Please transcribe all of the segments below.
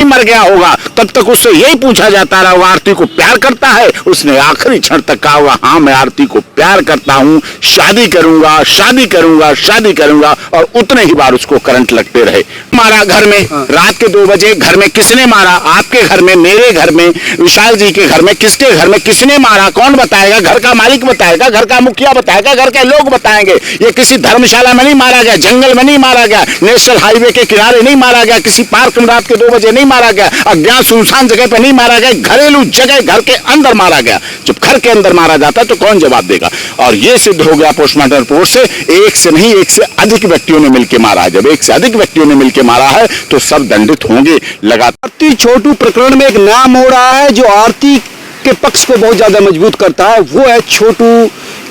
मर गया होगा तब तक उससे यही पूछा जाता रहा, वो आरती को प्यार करता है? उसने आखिरी क्षण तक कहा होगा, हाँ मैं आरती को प्यार करता हूं, शादी करूंगा, शादी करूंगा, शादी करूंगा, और उतने ही बार उसको करंट लगते रहे। मारा घर में, रात के 2 बजे घर में किसने मारा? आपके घर में, मेरे घर में, विशाल जी के घर में, किसके घर में किसने मारा? कौन बताएगा? घर का मालिक बताएगा, घर का मुखिया बताएगा, घर के लोग बताएंगे। ये किसी धर्मशाला में नहीं मारा गया, जंगल में नहीं मारा गया, नेशनल हाईवे के किनारे नहीं मारा गया, किसी पार्क में रात के 2 बजे नहीं मारा गया, अज्ञात सुनसान जगह पे नहीं मारा गया, घरेलू जगह घर के अंदर मारा गया। जब घर के अंदर मारा जाता है तो कौन जवाब देगा? और यह सिद्ध हो गया पोस्टमार्टम रिपोर्ट से, एक से नहीं, एक से अधिक व्यक्तियों ने मिलकर मारा है। जब एक से अधिक व्यक्तियों ने मिलकर मारा है तो सब दंडित होंगे लगातार। आरती छोटू प्रकरण में एक नाम हो रहा है जो आरती के पक्ष को बहुत ज्यादा मजबूत करता है, वो है छोटू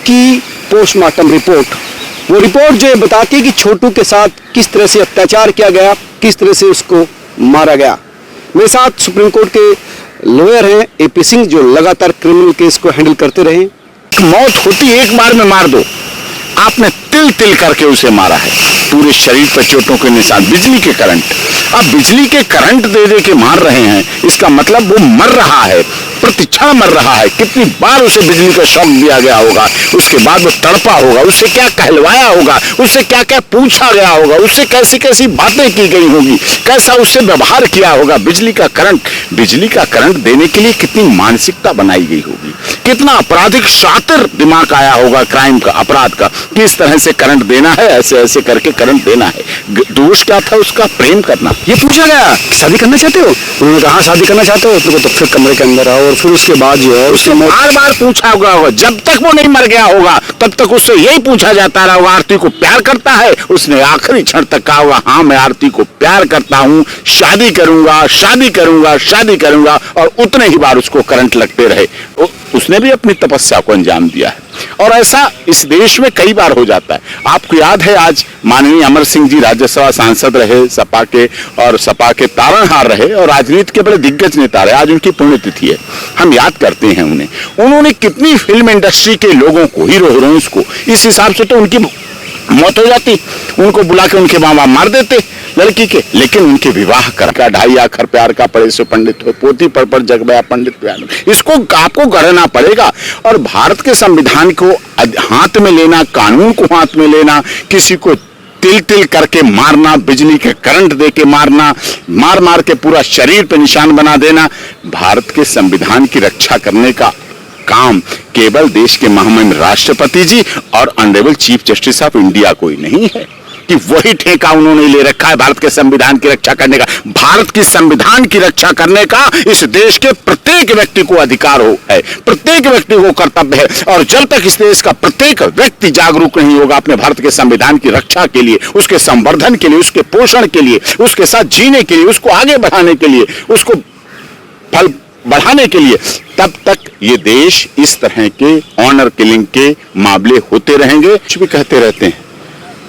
की पोस्टमार्टम रिपोर्ट। वो रिपोर्ट जो बताती है कि छोटू के साथ किस तरह से अत्याचार किया गया, किस तरह से उसको मारा गया। मेरे साथ सुप्रीम कोर्ट के लॉयर हैं एपी सिंह, जो लगातार क्रिमिनल केस को हैंडल करते रहे। मौत होती एक बार में मार दो, आपने तिल तिल करके उसे मारा है, पूरे शरीर पर चोटों के निशान, बिजली के करंट। अब बिजली के करंट दे दे के मार रहे हैं, इसका मतलब वो मर रहा है, प्रतिक्षण मर रहा है। कितनी बार उसे बिजली का शॉक दिया गया होगा, उसके बाद वो तड़पा होगा, उससे क्या कहलवाया होगा, उससे क्या क्या पूछा गया होगा, उससे कैसी कैसी बातें की गई होगी, कैसा उससे व्यवहार किया होगा। बिजली का करंट देने के लिए कितनी मानसिकता बनाई गई होगी, कितना आपराधिक शातिर दिमाग आया होगा क्राइम का, अपराध का, किस तरह से करंट देना है, ऐसे ऐसे करके करंट देना है। दोष क्या था उसका? प्रेम करना। ये पूछा गया शादी करना चाहते हो? उन्होंने कहा शादी करना चाहते हो, तो फिर कमरे के अंदर आओ, और फिर उसके बाद जो है उसके बार बार पूछा होगा। जब तक वो नहीं मर गया होगा तब तक उससे यही पूछा जाता रहा, वो आरती को प्यार करता है? उसने आखिरी क्षण तक कहा होगा, हाँ मैं आरती को प्यार करता हूं, शादी करूंगा, शादी करूंगा, शादी करूंगा, और उतने ही बार उसको करंट लगते रहे। उसने भी अपनी तपस्या को अंजाम दिया है, और ऐसा इस देश में कई बार हो जाता है। आपको याद है, आज माननीय अमर सिंह जी राज्यसभा सांसद रहे सपा के, और सपा के तारणहार रहे, और राजनीति के बड़े दिग्गज नेता रहे। आज उनकी पुण्यतिथि है, हम याद करते हैं उन्हें। उन्होंने कितनी फिल्म इंडस्ट्री के लोगों को, हीरो हीरोइंस को, इस हिसाब से तो उनकी मौत हो जाती, उनको बुला के उनके माँ बाप मार देते लड़की के, लेकिन उनके विवाह कर 2.5 आखर प्यार का पड़े से पंडित हो, पोती पर जग गया पंडित प्यार। इसको आपको गढ़ना पड़ेगा। और भारत के संविधान को हाथ में लेना, कानून को हाथ में लेना, किसी को तिल तिल करके मारना, बिजली के करंट दे के मारना, मार मार के पूरा शरीर पे निशान बना देना, भारत के संविधान की रक्षा करने का काम केवल देश के महामहिम राष्ट्रपति जी और honourable chief justice of India को ही नहीं है कि वही ठेका उन्होंने ले रखा है भारत के संविधान की रक्षा करने का। भारत की संविधान की रक्षा करने का इस देश के प्रत्येक व्यक्ति को अधिकार है, प्रत्येक व्यक्ति को कर्तव्य है। और जब तक इस देश का प्रत्येक व्यक्ति जागरूक नहीं होगा अपने भारत के संविधान की रक्षा के लिए, उसके संवर्धन के लिए, उसके पोषण के लिए, उसके साथ जीने के लिए, उसको आगे बढ़ाने के लिए, उसको फल बढ़ाने के लिए, तब तक ये देश इस तरह के ऑनर किलिंग के मामले होते रहेंगे। कुछ भी कहते रहते हैं।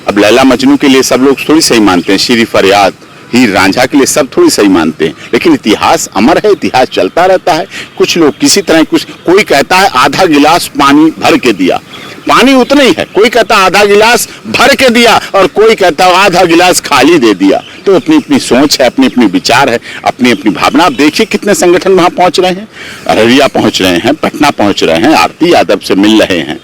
अब लैला मजनू के लिए सब लोग थोड़ी सही मानते हैं, शीरी फरियाद, हीर रांझा के लिए सब थोड़ी सही मानते हैं, लेकिन इतिहास अमर है, इतिहास चलता रहता है। कुछ लोग किसी तरह, कोई कहता है आधा गिलास पानी भर के दिया, पानी उतना ही है, कोई कहता आधा गिलास भर के दिया, और कोई कहता आधा गिलास खाली दे दिया। तो अपनी अपनी सोच है, अपनी अपनी विचार है, अपनी अपनी भावना। आप देखिए कितने संगठन वहां पहुंच रहे हैं, अररिया पहुंच रहे हैं, पटना पहुंच रहे हैं, आरती यादव से मिल रहे हैं,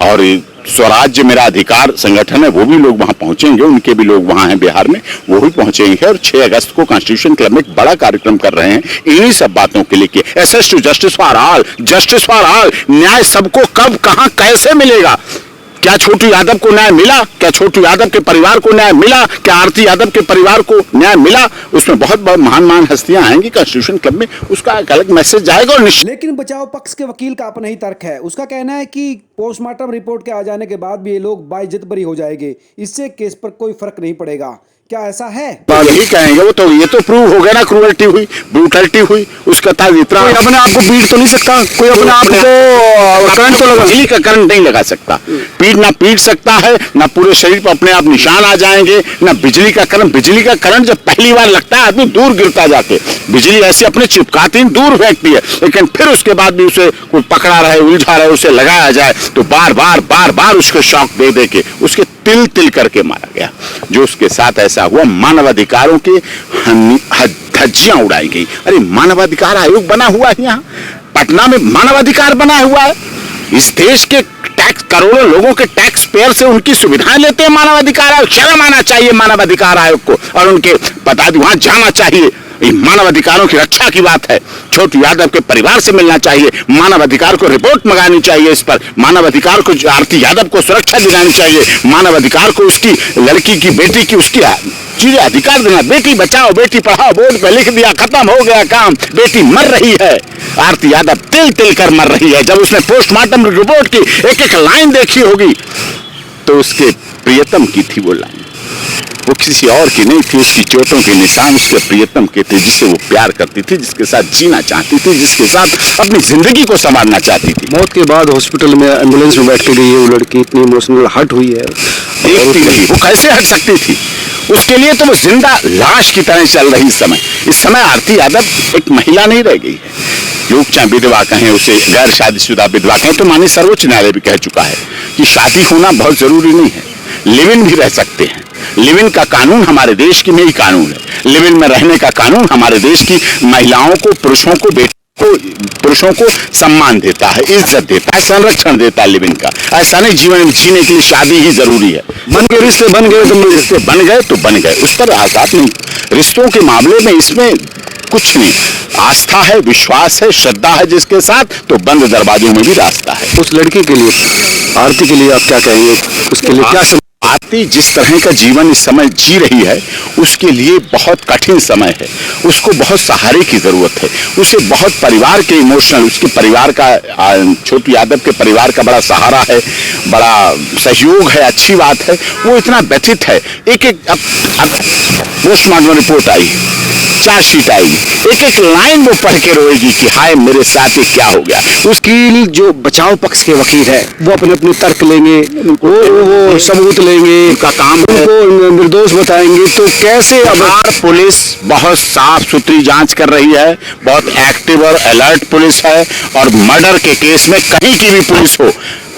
और स्वराज्य मेरा अधिकार संगठन है, वो भी लोग वहां पहुंचेंगे, उनके भी लोग वहां हैं बिहार में, वो भी पहुंचेंगे। और 6 अगस्त को कॉन्स्टिट्यूशन क्लब में एक बड़ा कार्यक्रम कर रहे हैं इन्हीं सब बातों के लिए, access to justice for all, justice for all, न्याय सबको कब कहां कैसे मिलेगा। क्या छोटू यादव को न्याय मिला? क्या छोटू यादव के परिवार को न्याय मिला? क्या आरती यादव के परिवार को न्याय मिला? उसमें बहुत बहुत महान महान हस्तियां आएंगी कॉन्स्टिट्यूशन क्लब में, उसका एक अलग मैसेज जाएगा। और लेकिन बचाव पक्ष के वकील का अपना ही तर्क है। उसका कहना है कि पोस्टमार्टम रिपोर्ट के आ जाने के बाद भी ये लोग बाइज्जत बरी हो जाएंगे, इससे केस पर कोई फर्क नहीं पड़ेगा। क्या ऐसा है? यही कहेंगे वो तो, ये तो प्रूव हो गया ना, क्रूअल्टी हुई, ब्रूटलिटी हुई, उसका था इतना। कोई अपने आप को पीट तो नहीं सकता, कोई अपने आप को करंट तो लगा, बिजली का करंट नहीं लगा सकता, ना पीट सकता है, ना पूरे शरीर पर अपने आप निशान आ जाएंगे, ना बिजली का करंट। बिजली का करंट जब पहली बार लगता है आदमी दूर गिरता जाके, बिजली ऐसी अपने चिपकाती दूर फेंकती है, लेकिन फिर उसके बाद भी उसे कोई पकड़ा रहे, उलझा रहे, उसे लगाया जाए तो बार बार बार बार उसको शॉक दे दे के उसके तिल तिल करके मारा गया। जो उसके साथ ऐसा हुआ, मानवाधिकारों की धज्जियां उड़ाई गई। अरे मानवाधिकार आयोग बना हुआ है यहाँ, पटना में मानवाधिकार बना हुआ है। इस देश के टैक्स, करोड़ों लोगों के टैक्स पेयर से उनकी सुविधाएं लेते हैं मानवाधिकार आयोग। शर्म आना चाहिए मानवाधिकार आयोग को, और उनके पदाधिकारी वहां जाना चाहिए। ये मानवाधिकारों की रक्षा की बात है। छोटू यादव के परिवार से मिलना चाहिए, मानवाधिकार को रिपोर्ट मंगानी चाहिए इस पर, मानवाधिकार को आरती यादव को सुरक्षा दिलानी चाहिए, मानवाधिकार को उसकी लड़की की बेटी की उसकी चीजें अधिकार देना। बेटी बचाओ बेटी पढ़ाओ बोर्ड पे लिख दिया, खत्म हो गया काम। बेटी मर रही है, आरती यादव तिल तिल कर मर रही है। जब उसने पोस्टमार्टम रिपोर्ट की एक एक लाइन देखी होगी तो उसके प्रियतम की थी वो लाइन, वो किसी और की नहीं थी। उसकी चोटों के निशान उसके प्रियतम के थे, जिसे वो प्यार करती थी, जिसके साथ जीना चाहती थी, जिसके साथ अपनी जिंदगी को संवारना चाहती थी। मौत के बाद हॉस्पिटल में एम्बुलेंस में बैठ के गई है वो लड़की, इतनी इमोशनल हर्ट हुई है। देखती नहीं, वो कैसे हट सकती थी? उसके लिए तो वो जिंदा लाश की तरह चल रही। इस समय आरती यादव एक महिला नहीं रह गई है। लोग चाहे विधवा कहें, उसे गैर शादीशुदा विधवा कहें, तो माननीय सर्वोच्च न्यायालय भी कह चुका है कि शादी होना बहुत जरूरी नहीं है, लिव इन भी रह सकते हैं। लिव इन का कानून हमारे देश की में ही कानून है। लिव इन में रहने का कानून हमारे देश की महिलाओं को, पुरुषों को, पुरुषों को सम्मान देता है, इज्जत देता है, संरक्षण देता है लिव इन का। ऐसा नहीं जीवन में जीने के लिए शादी ही जरूरी है। बन के रिश्ते बन गए तो रिश्ते बन गए तो बन गए, उस पर आघात नहीं। रिश्तों के मामले में इसमें कुछ नहीं, आस्था है, विश्वास है, श्रद्धा है जिसके साथ, तो बंद दरवाजों में भी रास्ता है। उस लड़की के लिए, आरती के लिए आप क्या कहेंगे? उसके लिए क्या आरती जिस तरह का जीवन इस समय जी रही है उसके लिए बहुत कठिन समय है। उसको बहुत सहारे की जरूरत है। उसे बहुत परिवार के इमोशनल, उसके परिवार का, छोटू यादव के परिवार का बड़ा सहारा है, बड़ा सहयोग है, अच्छी बात है। वो इतना व्यथित है। एक एक अब पोस्टमार्टम रिपोर्ट आई, चार्जशीट आएगी, एक एक लाइन वो पढ़ के रोएगी कि हाय मेरे साथ ये क्या हो गया। उसकी जो बचाव पक्ष के वकील है वो अपने अपने तर्क लेंगे, वो सबूत लेंगे, उनका काम है, उनको निर्दोष बताएंगे। तो कैसे बिहार पुलिस बहुत साफ सुथरी जांच कर रही है, बहुत एक्टिव और अलर्ट पुलिस है। और मर्डर के केस में कहीं की भी पुलिस हो,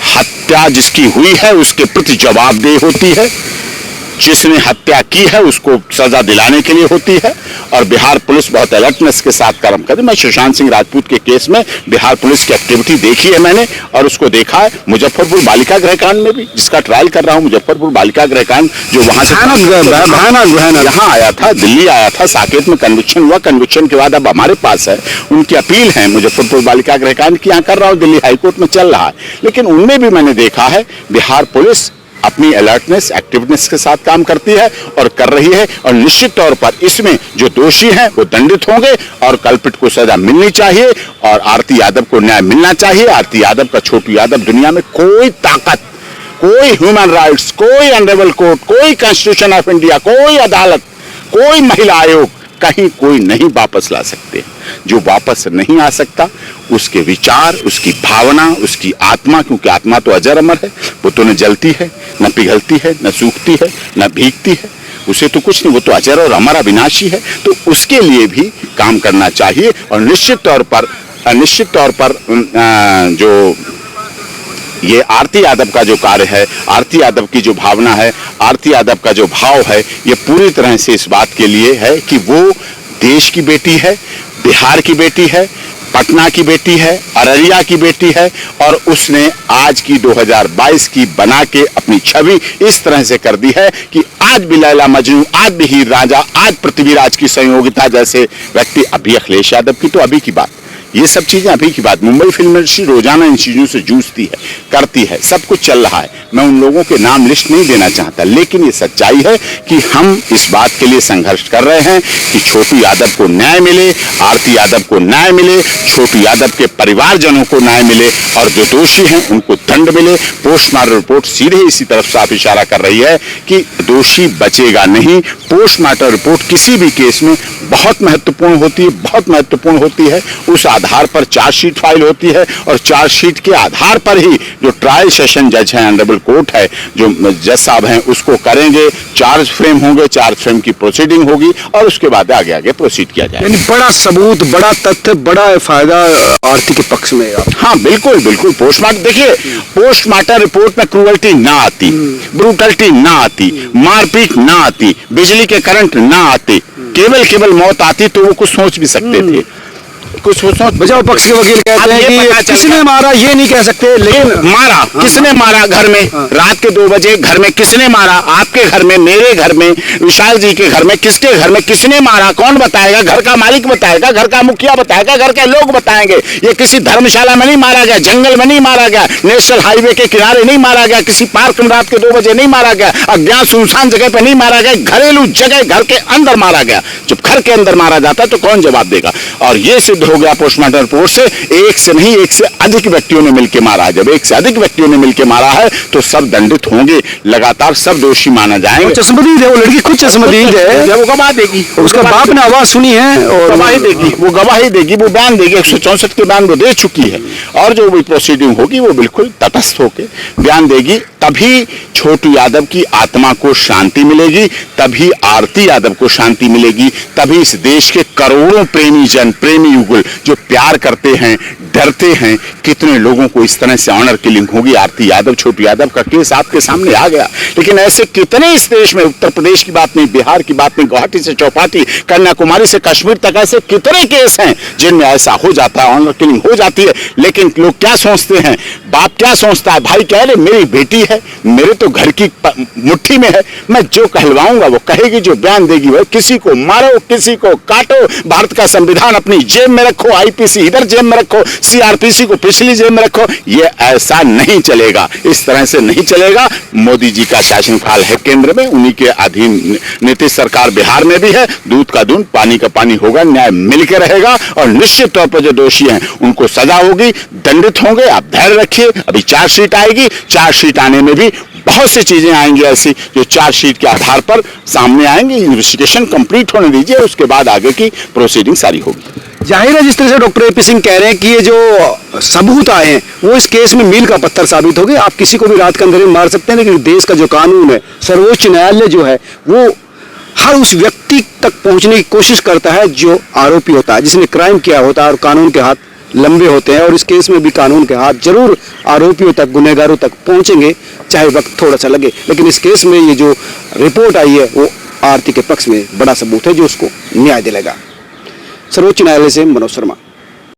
हत्या जिसकी हुई है उसके प्रति जवाबदेह होती है। जिसने हत्या की है उसको सजा दिलाने के लिए होती है। और बिहार पुलिस बहुत अलर्टनेस के साथ काम करती है। मैं सुशांत सिंह राजपूत के केस में बिहार पुलिस की एक्टिविटी देखी है मैंने, और उसको देखा है मुजफ्फरपुर बालिका गृह कांड में भी, जिसका ट्रायल कर रहा हूँ। मुजफ्फरपुर बालिका गृह कांड जो वहां से यहाँ आया था, दिल्ली आया था, साकेत में कन्विक्शन हुआ, कन्विक्शन के बाद अब हमारे पास है। उनकी अपील है मुजफ्फरपुर बालिका गृह कांड की, यहाँ कर रहा हूँ, दिल्ली हाईकोर्ट में चल रहा है। लेकिन उनमें भी मैंने देखा है बिहार पुलिस अपनी अलर्टनेस, एक्टिवनेस के साथ काम करती है और कर रही है। और निश्चित तौर पर इसमें जो दोषी हैं वो दंडित होंगे और कल्पित को सजा मिलनी चाहिए और आरती यादव को न्याय मिलना चाहिए। आरती यादव का, छोटू यादव, दुनिया में कोई ताकत, कोई ह्यूमन राइट्स, कोई ऑनरेबल कोर्ट, कोई कॉन्स्टिट्यूशन ऑफ इंडिया, कोई अदालत, कोई महिला आयोग, कहीं कोई नहीं वापस ला सकते। जो वापस नहीं आ सकता उसके विचार, उसकी भावना, उसकी आत्मा, क्योंकि आत्मा तो अजर अमर है, वो तो न जलती है, न पिघलती है, न सूखती है, न भीगती है, उसे तो कुछ नहीं, वो तो अजर और अमर अविनाशी है। तो उसके लिए भी काम करना चाहिए। और निश्चित तौर पर जो ये आरती यादव का जो कार्य है, आरती यादव की जो भावना है, आरती यादव का जो भाव है, ये पूरी तरह से इस बात के लिए है कि वो देश की बेटी है, बिहार की बेटी है, पटना की बेटी है, अररिया की बेटी है। और उसने आज की 2022 की बना के अपनी छवि इस तरह से कर दी है कि आज भी लैला मजनू, आज भी हीर रांझा, आज पृथ्वीराज की संयोगिता जैसे व्यक्ति, अभी अखिलेश यादव की तो अभी की बात, ये सब चीजें अभी की बात। मुंबई फिल्म इंडस्ट्री रोजाना इन चीजों से जूझती है, करती है, सब कुछ चल रहा है। मैं उन लोगों के नाम लिस्ट नहीं देना चाहता, लेकिन ये सच्चाई है कि हम इस बात के लिए संघर्ष कर रहे हैं कि छोटू यादव को न्याय मिले, आरती यादव को न्याय मिले, छोटू यादव के परिवारजनों को न्याय मिले और जो दोषी हैं उनको दंड मिले। पोस्टमार्टम रिपोर्ट सीधे इसी तरफ साफ इशारा कर रही है कि दोषी बचेगा नहीं। पोस्टमार्टम रिपोर्ट किसी भी केस में बहुत महत्वपूर्ण होती है, बहुत महत्वपूर्ण होती है। उस आधार पर चार्जशीट फाइल होती है और चार्जशीट के आधार पर ही जो ट्रायल सेशन जज हैं, ऑनरेबल कोर्ट है, जो जज साहब हैं, उसको करेंगे। चार्ज फ्रेम होंगे, चार्ज फ्रेम की प्रोसीडिंग होगी और उसके बाद आगे आगे प्रोसीड किया जाएगा। यानी बड़ा सबूत, बड़ा तथ्य, बड़ा फायदा आरती के पक्ष में। हाँ बिल्कुल बिल्कुल। पोस्टमार्टम देखिए, पोस्टमार्टम रिपोर्ट में क्रूअल्टी ना आती, ब्रूटलिटी ना आती, मारपीट ना आती, बिजली के करंट ना आते, केवल मौत आती तो वो कुछ सोच भी सकते थे, कुछ सोच। बचाव पक्ष के वकील कहते हैं कि किसने मारा ये नहीं कह सकते, लेकिन मारा किसने मारा, घर में रात के 2 बजे घर में किसने मारा, आपके घर में, मेरे घर में, विशाल जी के घर में, किसके घर में किसने मारा, कौन बताएगा? घर का मालिक बताएगा, घर का मुखिया बताएगा, घर के लोग बताएंगे। ये किसी धर्मशाला में नहीं मारा गया, जंगल में नहीं मारा गया, नेशनल हाईवे के किनारे नहीं मारा गया, किसी पार्क में रात के 2 बजे नहीं मारा गया, अज्ञात सुनसान जगह पर नहीं मारा गया, घरेलू जगह घर के अंदर मारा गया। जब घर के अंदर मारा जाता है तो कौन जवाब देगा? और ये सिद्ध हो गया पोस्टमार्टम रिपोर्ट से, एक से नहीं, एक से अधिक व्यक्तियों ने मिलकर मारा है। जब एक से अधिक व्यक्तियों ने मिलकर मारा है तो सब दंडित होंगे, लगातार सब दोषी माना जाएंगे। चश्मदीद है वो लड़की, खुद चश्मदीद है, वो गवाह देगी, उसका बाप ने आवाज सुनी है और गवाही देगी, वो गवाही देगी, वो बयान देगी। 164 के बयान वो दे चुकी है और जो भी प्रोसीडिंग होगी वो बिल्कुल तटस्थ होकर बयान देगी। तभी छोटू यादव की आत्मा को शांति मिलेगी, तभी आरती यादव को शांति मिलेगी, तभी इस देश के करोड़ों प्रेमी जन, प्रेमी युगल जो प्यार करते हैं, डरते हैं, कितने लोगों को इस तरह से ऑनर किलिंग होगी। आरती यादव, छोटू यादव का केस आपके सामने आ गया, लेकिन ऐसे कितने इस देश में, उत्तर प्रदेश की बात नहीं, बिहार की बात नहीं, गुवाहाटी से चौपाटी, कन्याकुमारी से कश्मीर तक ऐसे कितने केस हैं जिनमें ऐसा हो जाता है, ऑनर किलिंग हो जाती है। लेकिन लोग क्या सोचते हैं, बाप क्या सोचता है, भाई कह रहे मेरी बेटी है, मेरे तो घर की मुट्ठी में है, मैं जो कहलवाऊंगा वो कहेगी, जो बयान देगी वह, किसी को मारो, किसी को काटो, भारत का संविधान अपनी जेब में रखो, आईपीसी इधर जेब में रखो, सीआरपीसी को पिछली जेब में रखो। ये ऐसा नहीं चलेगा, इस तरह से नहीं चलेगा। मोदी जी का शासनकाल है केंद्र में, उन्हीं के अधीन नीतीश सरकार बिहार में भी है। दूध का दूध, पानी का पानी होगा, न्याय मिलकर रहेगा और निश्चित तौर पर जो दोषी हैं उनको सजा होगी, दंडित होंगे। आप धैर्य रखिए, अभी चार्जशीट आएगी, चार्जशीट आने में भी बहुत सी चीजें आएंगी ऐसी जो चार्जशीट के आधार पर सामने आएंगी। इन्वेस्टिगेशन कंप्लीट होने दीजिए, उसके बाद आगे की प्रोसीडिंग सारी होगी। जाहिर है जिस तरह से डॉक्टर एपी सिंह कह रहे हैं कि ये जो सबूत आए हैं वो इस केस में मील का पत्थर साबित हो गए। आप किसी को भी रात के अंदर मार सकते हैं, लेकिन देश का जो कानून है, सर्वोच्च न्यायालय जो है, वो हर उस व्यक्ति तक पहुंचने की कोशिश करता है जो आरोपी होता है, जिसने क्राइम किया होता है, और कानून के हाथ लंबे होते हैं। और इस केस में भी कानून के हाथ जरूर आरोपियों तक, गुनहगारों तक पहुंचेंगे, चाहे वक्त थोड़ा सा लगे। लेकिन इस केस में ये जो रिपोर्ट आई है वो आरती के पक्ष में बड़ा सबूत है जो उसको न्याय दिलाएगा। सर्वोच्च न्यायालय से मनोज शर्मा।